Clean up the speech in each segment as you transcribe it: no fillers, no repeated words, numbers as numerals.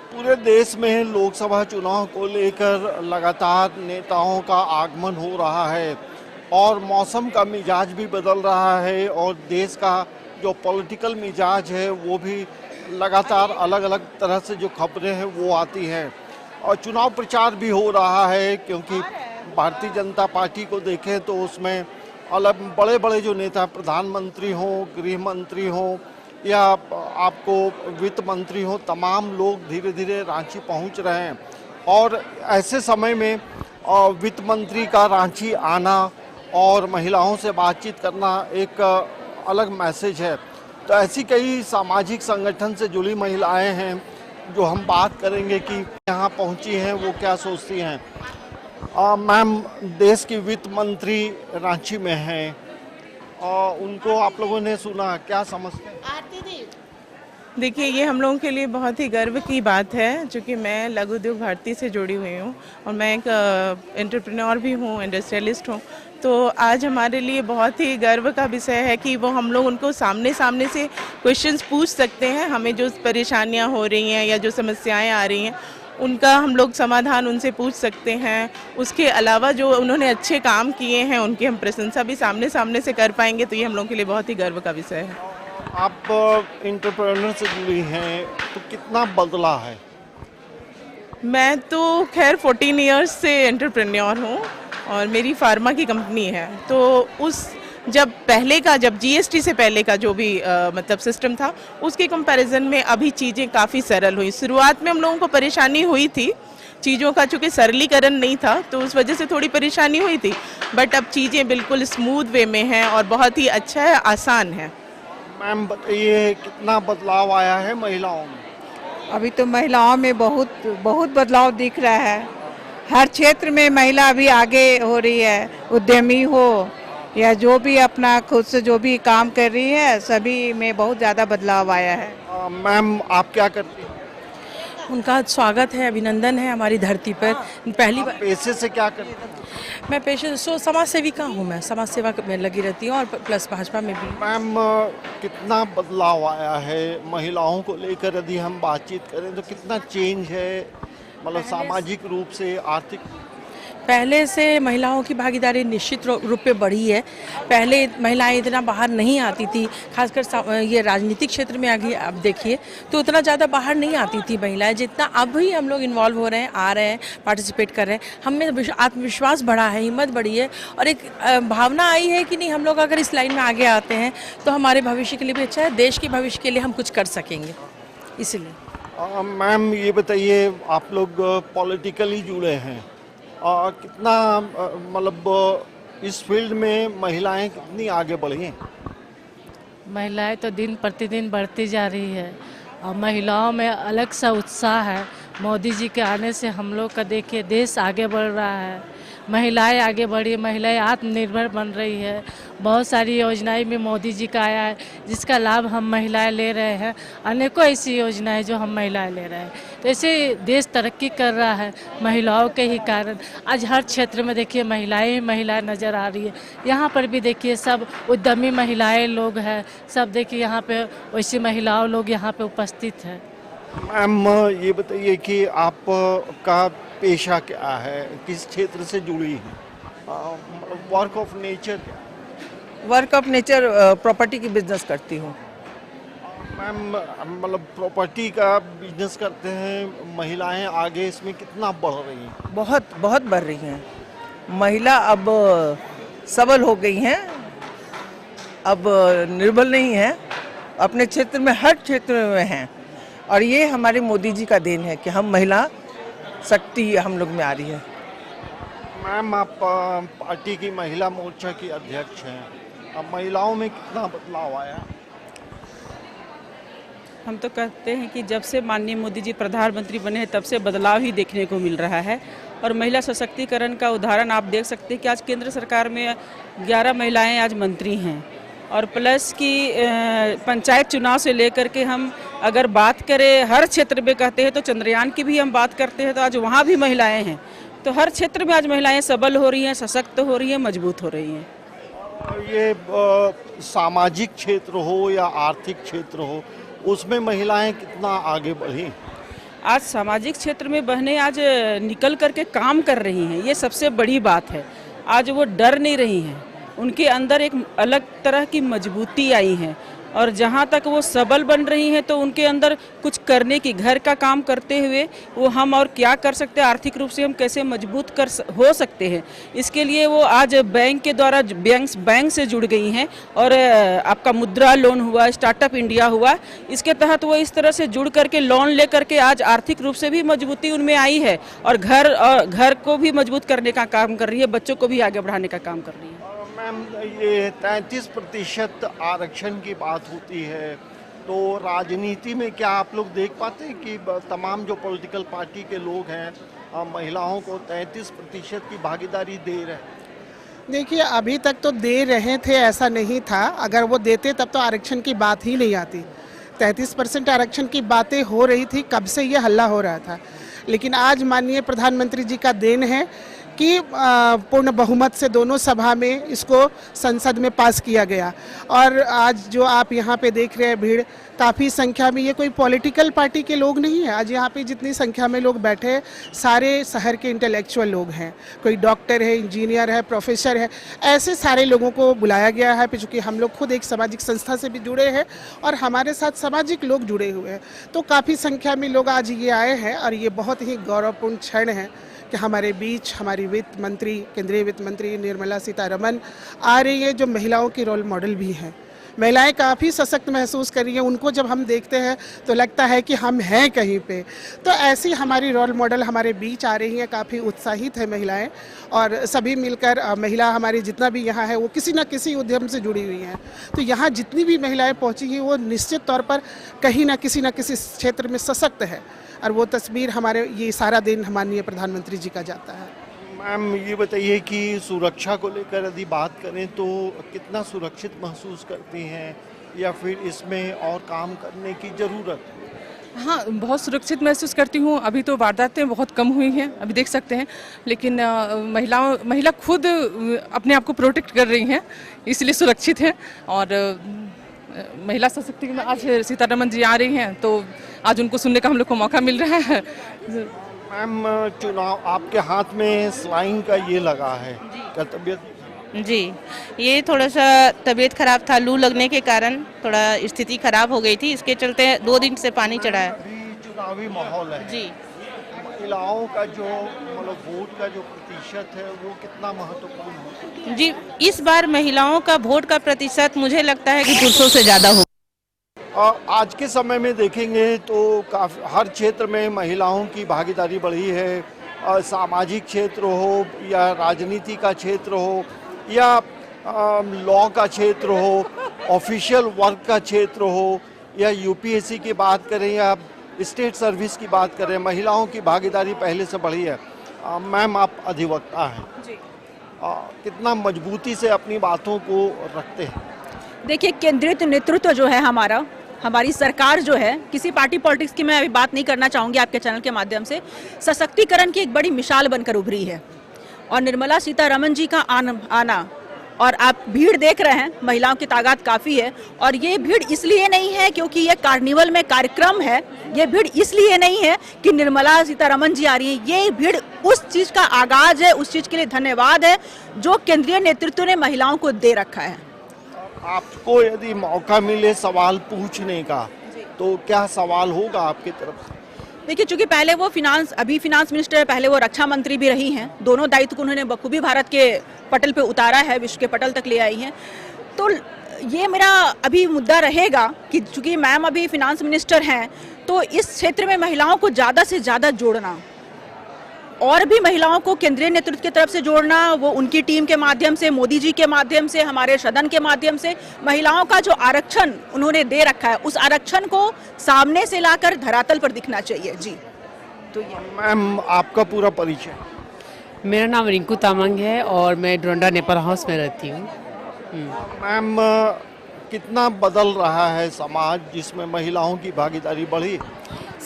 पूरे देश में लोकसभा चुनाव को लेकर लगातार नेताओं का आगमन हो रहा है और मौसम का मिजाज भी बदल रहा है और देश का जो पॉलिटिकल मिजाज है वो भी लगातार अलग अलग तरह से जो खबरें हैं वो आती हैं और चुनाव प्रचार भी हो रहा है क्योंकि भारतीय जनता पार्टी को देखें तो उसमें अलग बड़े बड़े जो नेता प्रधानमंत्री हों, गृह मंत्री हों या आपको वित्त मंत्री हो, तमाम लोग धीरे धीरे रांची पहुंच रहे हैं और ऐसे समय में वित्त मंत्री का रांची आना और महिलाओं से बातचीत करना एक अलग मैसेज है। तो ऐसी कई सामाजिक संगठन से जुड़ी महिलाएं हैं जो हम बात करेंगे कि यहाँ पहुँची हैं वो क्या सोचती हैं। मैम, देश की वित्त मंत्री रांची में हैं और उनको आप लोगों ने सुना, क्या समझते हैं? देखिए, ये हम लोगों के लिए बहुत ही गर्व की बात है, चूँकि मैं लघु उद्योग भारती से जुड़ी हुई हूँ और मैं एक एंटरप्रेन्योर भी हूँ, इंडस्ट्रियलिस्ट हूँ। तो आज हमारे लिए बहुत ही गर्व का विषय है कि वो हम लोग उनको सामने सामने से क्वेश्चंस पूछ सकते हैं। हमें जो परेशानियाँ हो रही हैं या जो समस्याएं आ रही हैं उनका हम लोग समाधान उनसे पूछ सकते हैं। उसके अलावा जो उन्होंने अच्छे काम किए हैं उनकी हम प्रशंसा भी सामने सामने से कर पाएंगे, तो ये हम लोगों के लिए बहुत ही गर्व का विषय है। आप एंटरप्रेन्योर से जुड़ी हैं तो कितना बदला है? मैं तो खैर 14 इयर्स से एंटरप्रेन्योर हूँ और मेरी फार्मा की कंपनी है। तो उस जब जीएसटी से पहले का जो भी मतलब सिस्टम था उसके कंपैरिजन में अभी चीज़ें काफ़ी सरल हुई। शुरुआत में हम लोगों को परेशानी हुई थी चीज़ों का, चूँकि सरलीकरण नहीं था तो उस वजह से थोड़ी परेशानी हुई थी, बट अब चीज़ें बिल्कुल स्मूथ वे में हैं और बहुत ही अच्छा है, आसान है। मैम बताइए, कितना बदलाव आया है महिलाओं में? अभी तो महिलाओं में बहुत बदलाव दिख रहा है। हर क्षेत्र में महिला अभी आगे हो रही है, उद्यमी हो या जो भी अपना खुद से जो भी काम कर रही है, सभी में बहुत ज़्यादा बदलाव आया है। मैम, आप क्या करती हैं? उनका स्वागत है, अभिनंदन है हमारी धरती पर। पहली बार पैसे से क्या करती हैं? मैं पेशे समाज सेविका हूँ, मैं समाज सेवा में लगी रहती हूँ और प्लस भाजपा में भी। मैम, कितना बदलाव आया है महिलाओं को लेकर? यदि हम बातचीत करें तो कितना चेंज है, मतलब सामाजिक रूप से, आर्थिक? पहले से महिलाओं की भागीदारी निश्चित रूप पे बढ़ी है। पहले महिलाएं इतना बाहर नहीं आती थी, खासकर ये राजनीतिक क्षेत्र में आगे अब देखिए तो उतना ज़्यादा बाहर नहीं आती थी महिलाएं, जितना अब ही हम लोग इन्वॉल्व हो रहे हैं, आ रहे हैं, पार्टिसिपेट कर रहे हैं। हमें आत्मविश्वास बढ़ा है, हिम्मत बढ़ी है और एक भावना आई है कि नहीं, हम लोग अगर इस लाइन में आगे आते हैं तो हमारे भविष्य के लिए भी अच्छा है, देश के भविष्य के लिए हम कुछ कर सकेंगे। इसलिए मैम ये बताइए, आप लोग पॉलिटिकली जुड़े हैं और कितना मतलब इस फील्ड में महिलाएं कितनी आगे बढ़ी हैं? महिलाएं तो दिन प्रतिदिन बढ़ती जा रही है और महिलाओं में अलग सा उत्साह है। मोदी जी के आने से हम लोग का देखिए देश आगे बढ़ रहा है, महिलाएं आगे बढ़ी, महिलाएं आत्मनिर्भर बन रही है। बहुत सारी योजनाएं भी मोदी जी का आया है जिसका लाभ हम महिलाएं ले रहे हैं। अनेकों ऐसी योजनाएं जो हम महिलाएं ले रहे हैं, तो ऐसे देश तरक्की कर रहा है महिलाओं के ही कारण। आज हर क्षेत्र में देखिए महिलाएं ही महिलाएं नज़र आ रही है। यहाँ पर भी देखिए सब उद्यमी महिलाएं लोग हैं, सब देखिए यहाँ पे वैसी महिलाओं लोग यहाँ पे उपस्थित है। मैम ये बताइए कि आपका पेशा क्या है, किस क्षेत्र से जुड़ी है? Work of nature? Work of nature property की बिजनेस करती हूँ। मैम मतलब प्रॉपर्टी का बिजनेस करते हैं, महिलाएं आगे इसमें कितना बढ़ रही हैं? बहुत बढ़ रही हैं। महिला अब सबल हो गई हैं, अब निर्बल नहीं है, अपने क्षेत्र में हर क्षेत्र में हैं और ये हमारे मोदी जी का देन है कि हम महिला शक्ति हम लोग में आ रही है। मैम, आप पार्टी की महिला मोर्चा की अध्यक्ष हैं, अब महिलाओं में कितना बदलाव आया? हम तो कहते हैं कि जब से माननीय मोदी जी प्रधानमंत्री बने हैं तब से बदलाव ही देखने को मिल रहा है और महिला सशक्तिकरण का उदाहरण आप देख सकते हैं कि आज केंद्र सरकार में 11 महिलाएं आज मंत्री हैं और प्लस की पंचायत चुनाव से लेकर के हम अगर बात करें हर क्षेत्र में कहते हैं तो चंद्रयान की भी हम बात करते हैं तो आज वहाँ भी महिलाएं हैं। तो हर क्षेत्र में आज महिलाएं सबल हो रही हैं, सशक्त हो रही हैं, मजबूत हो रही हैं। ये सामाजिक क्षेत्र हो या आर्थिक क्षेत्र हो, उसमें महिलाएं कितना आगे बढ़ी? आज सामाजिक क्षेत्र में बहनें आज निकल करके काम कर रही हैं, ये सबसे बड़ी बात है। आज वो डर नहीं रही हैं, उनके अंदर एक अलग तरह की मजबूती आई है और जहाँ तक वो सबल बन रही हैं तो उनके अंदर कुछ करने की, घर का काम करते हुए वो हम और क्या कर सकते हैं, आर्थिक रूप से हम कैसे मजबूत हो सकते हैं, इसके लिए वो आज बैंक के द्वारा बैंक से जुड़ गई हैं। और आपका मुद्रा लोन हुआ, स्टार्टअप इंडिया हुआ, इसके तहत वो इस तरह से जुड़ करके लोन ले करके आज आर्थिक रूप से भी मजबूती उनमें आई है और घर को भी मजबूत करने का काम कर रही है, बच्चों को भी आगे बढ़ाने का काम कर रही है। मैम, ये 33% आरक्षण की बात होती है, तो राजनीति में क्या आप लोग देख पाते हैं कि तमाम जो पॉलिटिकल पार्टी के लोग हैं महिलाओं को 33% की भागीदारी दे रहे हैं? देखिए, अभी तक तो दे रहे थे, ऐसा नहीं था। अगर वो देते तब तो आरक्षण की बात ही नहीं आती। 33% आरक्षण की बातें हो रही थी, कब से ये हल्ला हो रहा था। लेकिन आज माननीय प्रधानमंत्री जी का देन है कि पूर्ण बहुमत से दोनों सभा में इसको संसद में पास किया गया। और आज जो आप यहाँ पे देख रहे हैं भीड़, काफ़ी संख्या में, ये कोई पॉलिटिकल पार्टी के लोग नहीं है। आज यहाँ पे जितनी संख्या में लोग बैठे हैं, सारे शहर के इंटेलेक्चुअल लोग हैं। कोई डॉक्टर है, इंजीनियर है, प्रोफेसर है, ऐसे सारे लोगों को बुलाया गया है। चूँकि हम लोग खुद एक सामाजिक संस्था से भी जुड़े हैं और हमारे साथ सामाजिक लोग जुड़े हुए हैं, तो काफ़ी संख्या में लोग आज ये आए हैं। और ये बहुत ही गौरवपूर्ण क्षण है कि हमारे बीच हमारी वित्त मंत्री, केंद्रीय वित्त मंत्री निर्मला सीतारमण आ रही है, जो महिलाओं की रोल मॉडल भी हैं। महिलाएं काफ़ी सशक्त महसूस कर रही हैं। उनको जब हम देखते हैं तो लगता है कि हम हैं कहीं पे। तो ऐसी हमारी रोल मॉडल हमारे बीच आ रही हैं। काफ़ी उत्साहित है महिलाएं और सभी मिलकर, महिला हमारी जितना भी यहाँ है वो किसी न किसी उद्यम से जुड़ी हुई हैं। तो यहाँ जितनी भी महिलाएं पहुँची हैं वो निश्चित तौर पर कहीं ना किसी क्षेत्र में सशक्त है। और वो तस्वीर हमारे ये सारा दिन माननीय प्रधानमंत्री जी का जाता है। मैम, ये बताइए कि सुरक्षा को लेकर यदि बात करें तो कितना सुरक्षित महसूस करती हैं या फिर इसमें और काम करने की ज़रूरत? हाँ, बहुत सुरक्षित महसूस करती हूँ। अभी तो वारदातें बहुत कम हुई हैं, अभी देख सकते हैं, लेकिन महिला खुद अपने आप को प्रोटेक्ट कर रही हैं, इसलिए सुरक्षित हैं। और महिला सशक्तिकरण, आज सीतारमण जी आ रही हैं तो आज उनको सुनने का हम लोग को मौका मिल रहा है। मैम, चुनाव आपके हाथ में स्लाइन का ये लगा है, क्या तबीयत? जी, ये थोड़ा सा तबीयत खराब था, लू लगने के कारण थोड़ा स्थिति खराब हो गई थी, इसके चलते 2 दिन से पानी चढ़ा है। अभी चुनावी माहौल है जी, महिलाओं का जो मतलब वोट का जो प्रतिशत है वो कितना महत्वपूर्ण है? जी, इस बार महिलाओं का वोट का प्रतिशत मुझे लगता है कि पुरुषों से ज़्यादा होगा। आज के समय में देखेंगे तो काफ़ी हर क्षेत्र में महिलाओं की भागीदारी बढ़ी है। सामाजिक क्षेत्र हो या राजनीति का क्षेत्र हो या लॉ का क्षेत्र हो, ऑफिशियल वर्क का क्षेत्र हो, या यूपीएससी की बात करें या स्टेट सर्विस की बात करें, महिलाओं की भागीदारी पहले से बढ़ी है। मैम, आप अधिवक्ता हैं जी, कितना मजबूती से अपनी बातों को रखते हैं? देखिए, केंद्रित नेतृत्व जो है हमारी सरकार जो है, किसी पार्टी पॉलिटिक्स की मैं अभी बात नहीं करना चाहूँगी, आपके चैनल के माध्यम से सशक्तिकरण की एक बड़ी मिसाल बनकर उभरी है। और निर्मला सीतारमण जी का आना, और आप भीड़ देख रहे हैं, महिलाओं की तादाद काफ़ी है। और ये भीड़ इसलिए नहीं है क्योंकि ये कार्निवल में कार्यक्रम है, ये भीड़ इसलिए नहीं है कि निर्मला सीतारमण जी आ रही हैं, ये भीड़ उस चीज़ का आगाज है, उस चीज़ के लिए धन्यवाद है जो केंद्रीय नेतृत्व ने महिलाओं को दे रखा है। आपको यदि मौका मिले सवाल पूछने का तो क्या सवाल होगा आपकी तरफ से? देखिए, चूंकि पहले वो अभी फिनांस मिनिस्टर है, पहले वो रक्षा मंत्री भी रही हैं, दोनों दायित्व को उन्होंने बखूबी भारत के पटल पे उतारा है, विश्व के पटल तक ले आई हैं। तो ये मेरा अभी मुद्दा रहेगा कि चूंकि मैम अभी फिनांस मिनिस्टर हैं, तो इस क्षेत्र में महिलाओं को ज़्यादा से ज़्यादा जोड़ना और भी महिलाओं को केंद्रीय नेतृत्व की तरफ से जोड़ना, वो उनकी टीम के माध्यम से, मोदी जी के माध्यम से, हमारे सदन के माध्यम से महिलाओं का जो आरक्षण उन्होंने दे रखा है, उस आरक्षण को सामने से लाकर धरातल पर दिखना चाहिए। जी, तो ये मैम, आपका पूरा परिचय? मेरा नाम रिंकू तामांग है और मैं डोंडा नेपाल हाउस में रहती हूँ। मैम, कितना बदल रहा है समाज जिसमें महिलाओं की भागीदारी बढ़ी?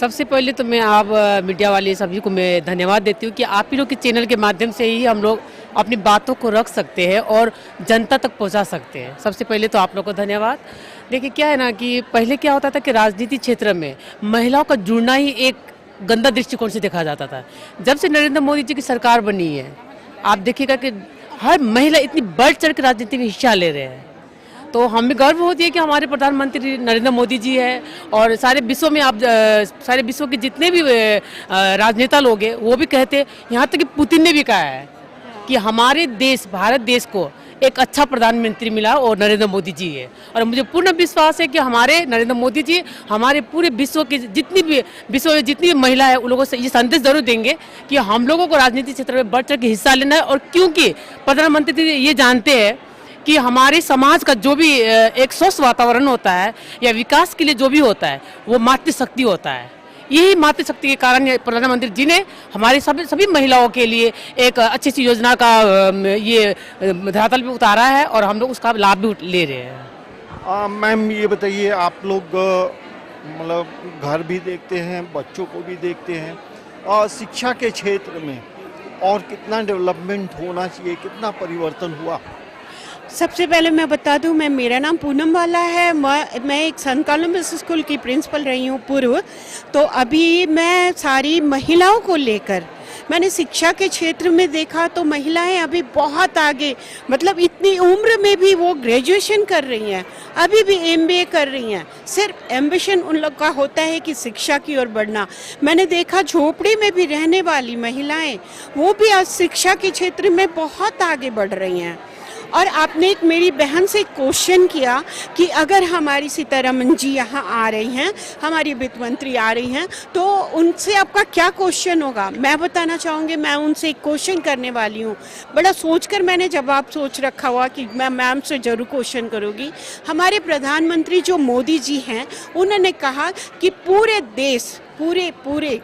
सबसे पहले तो मैं आप मीडिया वाले सभी को मैं धन्यवाद देती हूँ कि आप ही लोग के चैनल के माध्यम से ही हम लोग अपनी बातों को रख सकते हैं और जनता तक पहुँचा सकते हैं। सबसे पहले तो आप लोग को धन्यवाद। देखिए, क्या है ना कि पहले क्या होता था कि राजनीति क्षेत्र में महिलाओं का जुड़ना ही एक गंदा दृष्टिकोण से देखा जाता था। जब से नरेंद्र मोदी जी की सरकार बनी है, आप देखिएगा कि हर महिला इतनी बढ़ चढ़ के राजनीति में हिस्सा ले रहे हैं। तो हमें गर्व होती है कि हमारे प्रधानमंत्री नरेंद्र मोदी जी है, और सारे विश्व में आप सारे विश्व के जितने भी राजनेता लोग हैं वो भी कहते हैं, यहाँ तक कि पुतिन ने भी कहा है कि हमारे देश भारत देश को एक अच्छा प्रधानमंत्री मिला और नरेंद्र मोदी जी है। और मुझे पूर्ण विश्वास है कि हमारे नरेंद्र मोदी जी हमारे पूरे विश्व की जितनी भी महिला है उन लोगों से ये संदेश जरूर देंगे कि हम लोगों को राजनीतिक क्षेत्र में बढ़ चढ़ के हिस्सा लेना है। और क्योंकि प्रधानमंत्री जी ये जानते हैं कि हमारे समाज का जो भी एक स्वस्थ वातावरण होता है या विकास के लिए जो भी होता है वो मातृशक्ति होता है। यही मातृशक्ति के कारण प्रधानमंत्री जी ने हमारी सभी महिलाओं के लिए एक अच्छी सी योजना का ये धरातल पे उतारा है और हम लोग उसका लाभ भी ले रहे हैं। मैम ये बताइए, आप लोग मतलब घर भी देखते हैं, बच्चों को भी देखते हैं, और शिक्षा के क्षेत्र में और कितना डेवलपमेंट होना चाहिए, कितना परिवर्तन हुआ? सबसे पहले मैं बता दूं, मेरा नाम पूनम वाला है। मैं एक सन कॉन्वेंट स्कूल की प्रिंसिपल रही हूं पूर्व। तो अभी मैं सारी महिलाओं को लेकर मैंने शिक्षा के क्षेत्र में देखा तो महिलाएं अभी बहुत आगे, मतलब इतनी उम्र में भी वो ग्रेजुएशन कर रही हैं, अभी भी MBA कर रही हैं। सिर्फ एम्बिशन उन लोग का होता है कि शिक्षा की ओर बढ़ना। मैंने देखा झोपड़ी में भी रहने वाली महिलाएं वो भी आज शिक्षा के क्षेत्र में बहुत आगे बढ़ रही हैं। और आपने एक मेरी बहन से क्वेश्चन किया कि अगर हमारी सीतारमन जी यहाँ आ रही हैं, हमारी वित्त मंत्री आ रही हैं, तो उनसे आपका क्या क्वेश्चन होगा? मैं बताना चाहूँगी, मैं उनसे एक क्वेश्चन करने वाली हूँ। बड़ा सोचकर मैंने जवाब सोच रखा हुआ कि मैं मैम से ज़रूर क्वेश्चन करूँगी। हमारे प्रधानमंत्री जो मोदी जी हैं, उन्होंने कहा कि पूरे देश पूरे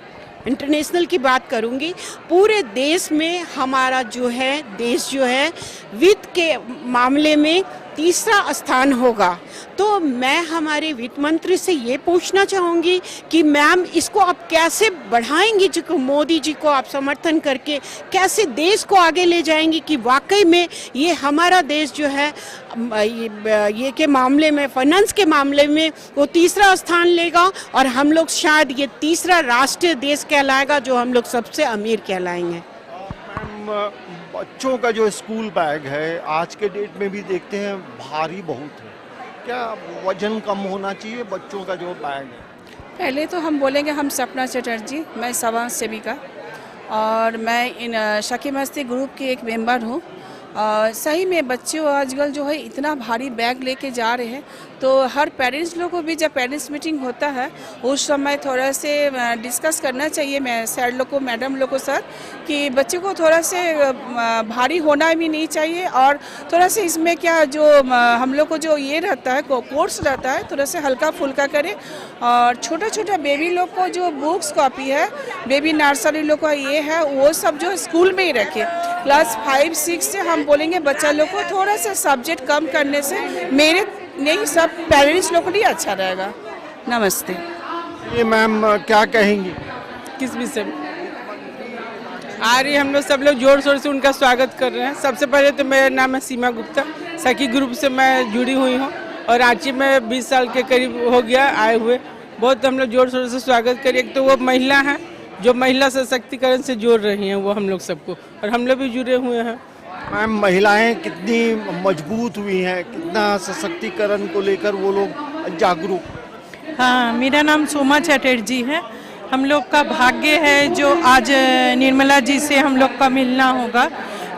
इंटरनेशनल की बात करूंगी, पूरे देश में हमारा देश जो है वित्त के मामले में तीसरा स्थान होगा। तो मैं हमारे वित्त मंत्री से ये पूछना चाहूँगी कि मैम इसको आप कैसे बढ़ाएंगी, जो मोदी जी को आप समर्थन करके कैसे देश को आगे ले जाएंगी कि वाकई में ये हमारा देश जो है ये के मामले में, फाइनेंस के मामले में वो तीसरा स्थान लेगा और हम लोग शायद ये तीसरा राष्ट्रीय देश कहलाएगा जो हम लोग सबसे अमीर कहलाएंगे। मैम, बच्चों का जो स्कूल बैग है आज के डेट में भी देखते हैं भारी बहुत है, क्या वजन कम होना चाहिए बच्चों का जो बैग है? पहले तो हम बोलेंगे, हम सपना चटर्जी, मैं समाज सेविका और मैं इन शकी मस्ती ग्रुप की एक मेंबर हूँ। सही में बच्चों आजकल जो है इतना भारी बैग लेके जा रहे हैं, तो हर पेरेंट्स लोग को भी जब पेरेंट्स मीटिंग होता है उस समय थोड़ा से डिस्कस करना चाहिए मैं सर लोग को, मैडम लोग को सर, कि बच्चे को थोड़ा से भारी होना भी नहीं चाहिए और थोड़ा से इसमें क्या जो हम लोग को जो ये रहता है कोर्स रहता है थोड़ा से हल्का फुल्का करें। और छोटा छोटा बेबी लोग को जो बुक्स कॉपी है, बेबी नर्सरी लोग का ये है, वो सब जो स्कूल में ही रखे। क्लास 5-6 से हम बोलेंगे बच्चा लोग को थोड़ा सा सब्जेक्ट कम करने से मेरे नहीं सब पेरेंट्स लोग को लिए अच्छा रहेगा। नमस्ते। ये मैम क्या कहेंगी? किस विषय में आ रही? हम लोग सब लोग जोर शोर से उनका स्वागत कर रहे हैं। सबसे पहले तो मेरा नाम है सीमा गुप्ता, सखी ग्रुप से मैं जुड़ी हुई हूँ और रांची में 20 साल के करीब हो गया आए हुए। बहुत हम लोग जोर शोर से स्वागत करिए। एक तो वो महिला हैं जो महिला सशक्तिकरण से जोड़ रही हैं, वो हम लोग सबको, और हम लोग भी जुड़े हुए हैं। मैम, महिलाएं कितनी मजबूत हुई हैं, कितना सशक्तिकरण को लेकर वो लोग जागरूक? हाँ, मेरा नाम सोमा चटर्जी है। हम लोग का भाग्य है जो आज निर्मला जी से हम लोग का मिलना होगा,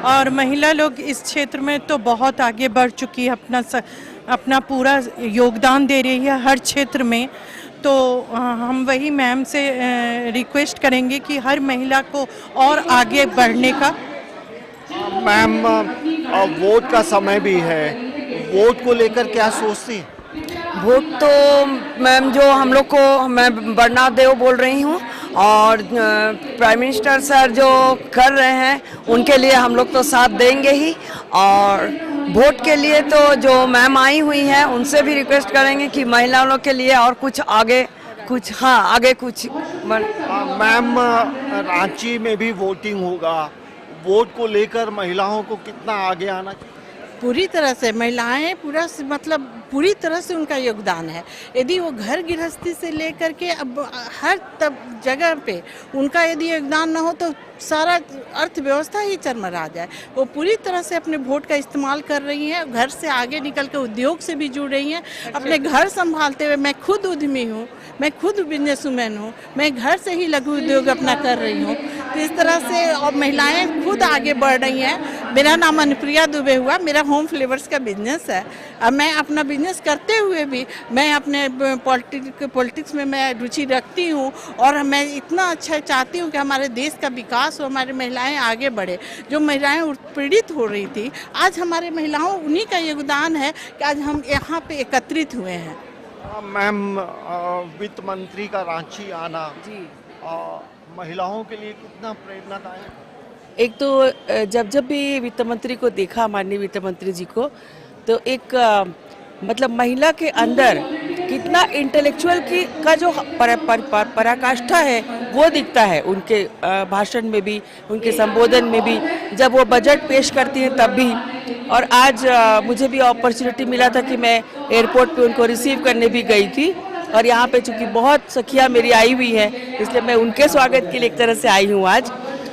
और महिला लोग इस क्षेत्र में तो बहुत आगे बढ़ चुकी है, अपना पूरा योगदान दे रही है हर क्षेत्र में। तो हम वही मैम से रिक्वेस्ट करेंगे कि हर महिला को और आगे बढ़ने का। मैम, वोट का समय भी है, वोट को लेकर क्या सोचती हैं? वोट तो मैम जो हम लोग को, मैं बरनाथ देव बोल रही हूँ, और प्राइम मिनिस्टर सर जो कर रहे हैं उनके लिए हम लोग तो साथ देंगे ही। और वोट के लिए तो जो मैम आई हुई हैं उनसे भी रिक्वेस्ट करेंगे कि महिलाओं लोग के लिए और कुछ आगे कुछ। मैम, रांची में भी वोटिंग होगा, वोट को लेकर महिलाओं को कितना आगे आना चाहिए? पूरी तरह से महिलाएं पूरा मतलब पूरी तरह से उनका योगदान है। यदि वो घर गृहस्थी से लेकर के अब हर जगह पे उनका यदि योगदान न हो तो सारा अर्थव्यवस्था ही चरमरा जाए। वो पूरी तरह से अपने वोट का इस्तेमाल कर रही हैं, घर से आगे निकल के उद्योग से भी जुड़ रही हैं, अपने घर संभालते हुए। मैं खुद उद्यमी हूँ, मैं खुद बिजनेस वुमेन हूँ, मैं घर से ही लघु उद्योग अपना कर रही हूँ। तो इस तरह से और महिलाएं खुद आगे बढ़ रही हैं। मेरा नाम अनुप्रिया दुबे हुआ, मेरा होम फ्लेवर्स का बिजनेस है। अब मैं अपना बिजनेस करते हुए भी मैं अपने पॉलिटिक्स में मैं रुचि रखती हूँ और मैं इतना अच्छा चाहती हूँ कि हमारे देश का विकास हो, हमारी महिलाएं आगे बढ़े। जो महिलाएं उत्पीड़ित हो रही थी, आज हमारे महिलाओं उन्हीं का योगदान है कि आज हम यहाँ पे एकत्रित हुए हैं। मैम, वित्त मंत्री का रांची आना जी महिलाओं के लिए कितना प्रेरणादायक है? एक तो जब भी वित्त मंत्री को देखा, माननीय वित्त मंत्री जी को, तो एक मतलब महिला के अंदर कितना इंटेलेक्चुअल की का जो पराकाष्ठा है वो दिखता है उनके भाषण में भी, उनके संबोधन में भी, जब वो बजट पेश करती हैं तब भी। और आज मुझे भी अपॉर्चुनिटी मिला था कि मैं एयरपोर्ट पे उनको रिसीव करने भी गई थी और यहाँ पे चूँकि बहुत सखियाँ मेरी आई हुई है, इसलिए मैं उनके स्वागत के लिए एक तरह से आई हूँ आज।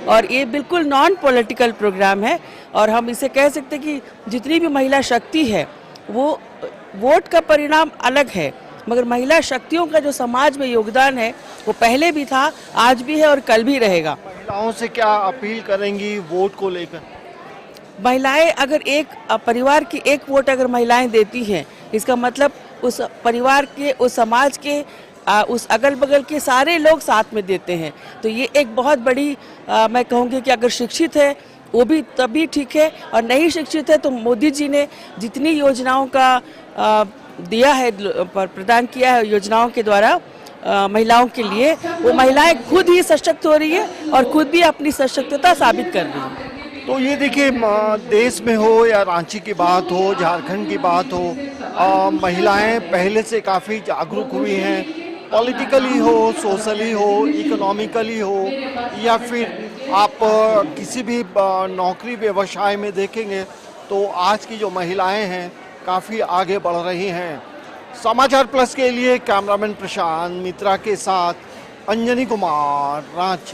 और ये बिल्कुल नॉन पॉलिटिकल प्रोग्राम है और हम इसे कह सकते हैं कि जितनी भी महिला शक्ति है वो वोट का परिणाम अलग है, मगर महिला शक्तियों का जो समाज में योगदान है वो पहले भी था, आज भी है और कल भी रहेगा। महिलाओं से क्या अपील करेंगी वोट को लेकर? महिलाएं अगर एक परिवार की एक वोट अगर महिलाएं देती हैं, इसका मतलब उस परिवार के, उस समाज के, उस अगल बगल के सारे लोग साथ में देते हैं। तो ये एक बहुत बड़ी मैं कहूँगी कि अगर शिक्षित है वो भी तभी ठीक है, और नहीं शिक्षित है तो मोदी जी ने जितनी योजनाओं का दिया है, प्रदान किया है योजनाओं के द्वारा महिलाओं के लिए, वो महिलाएं खुद ही सशक्त हो रही है और खुद भी अपनी सशक्तता साबित कर रही है। तो ये देखिए, देश में हो या रांची की बात हो, झारखंड की बात हो, महिलाएं पहले से काफ़ी जागरूक हुई हैं। पॉलिटिकली हो, सोशली हो, इकोनॉमिकली हो, या फिर आप किसी भी नौकरी व्यवसाय में देखेंगे तो आज की जो महिलाएं हैं काफ़ी आगे बढ़ रही हैं। समाचार प्लस के लिए कैमरामैन प्रशांत मित्रा के साथ अंजनी कुमार, रांची।